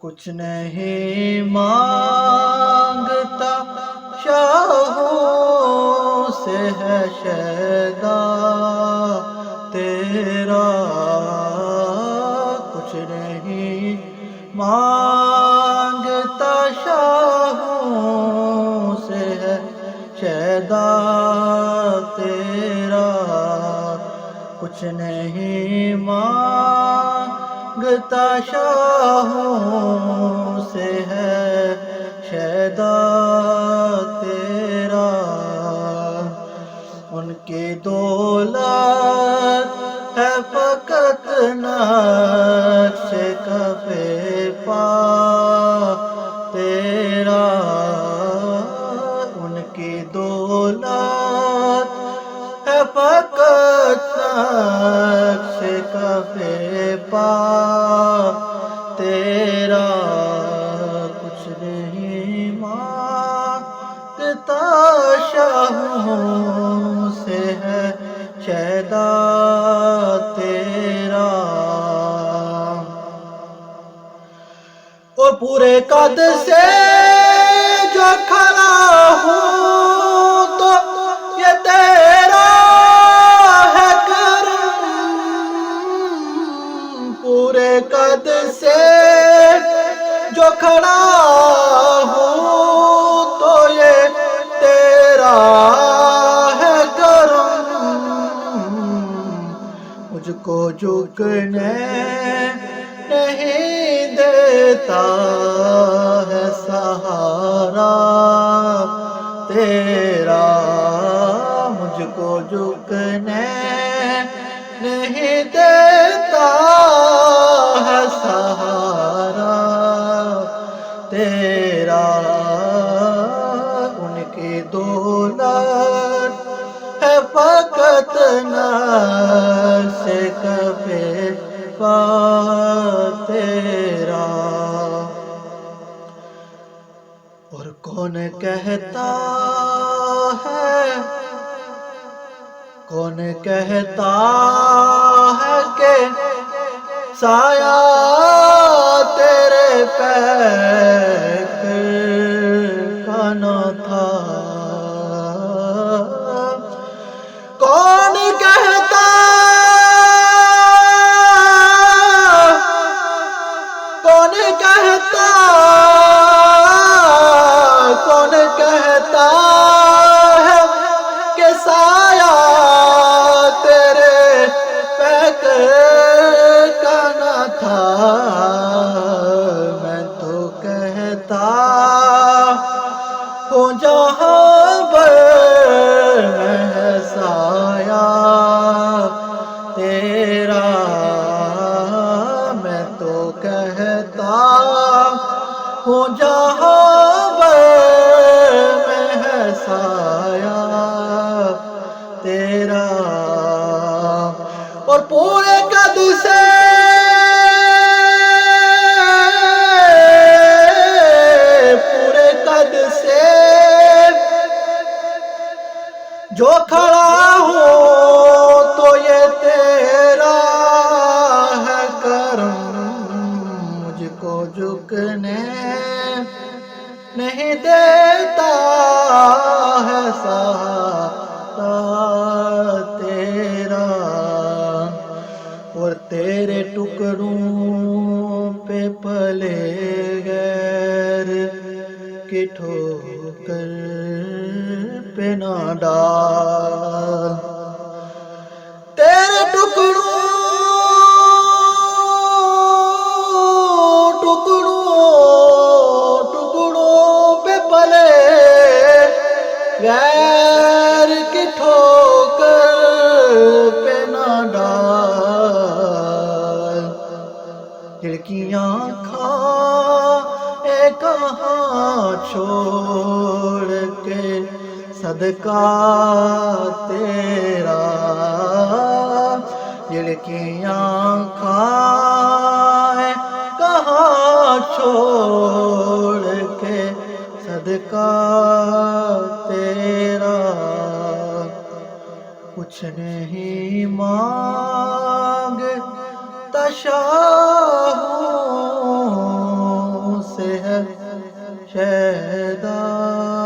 کچھ نہیں مانگتا شاہوں سے ہے شیدا تیرا، کچھ نہیں مانگتا شاہوں سے ہے شیدا تیرا، کچھ نہیں مانگتا شاہوں سے ہے شیدا تیرا، ان کی دولت ہے فقط نقش کف پا تیرا، ان کی دولت ہے فقط نقش کف پا تیرا، کچھ نہیں مانگتا شاہوں سے ہے شیدا تیرا، اور پورے قد سے جو کھڑا ہوں تو یہ تیرا ہے کرم، پورے قد سے جو کھڑا ہوں تو یہ تیرا ہے کرم، مجھ کو جھکنے نہیں دیتا ہے سہارا تیرا، مجھ کو جھکنے نہیں دیتا ہے سہارا تیرا، ان کی دولت ہے فقط نقش کف پا تیرا، اور کون کہتا ہے کہ سایہ تیرے پیر کا نہ تھا، کون کہتا ہے کہ سایہ تیرے پیر کا نہ تھا، میں تو کہتا ہوں جہاں پر ہے سایہ تیرا، میں تو کہتا ہوں جہاں پر ہے سایہ تیرا، اور پورے قد سے جو کھڑا ہو تو یہ تیرا ہے کرم، مجھ کو جھکنے نہیں دیتا ہے سہارا تیرا، اور تیرے ٹکڑوں پہ پلے غیر کی ٹھوکر پہ نہ ڈال، تیرے ٹکڑوں پہ پلے غیر کی ٹھوکر پہ نہ ڈال، کھڑکیاں کھائے کہاں چھوڑ کے صدقہ تیرا، کھڑکیاں کھائے کہاں چھوڑ کے صدقہ تیرا، کچھ کچھ نہیں مانگتا شاہوں سے ہے شیدا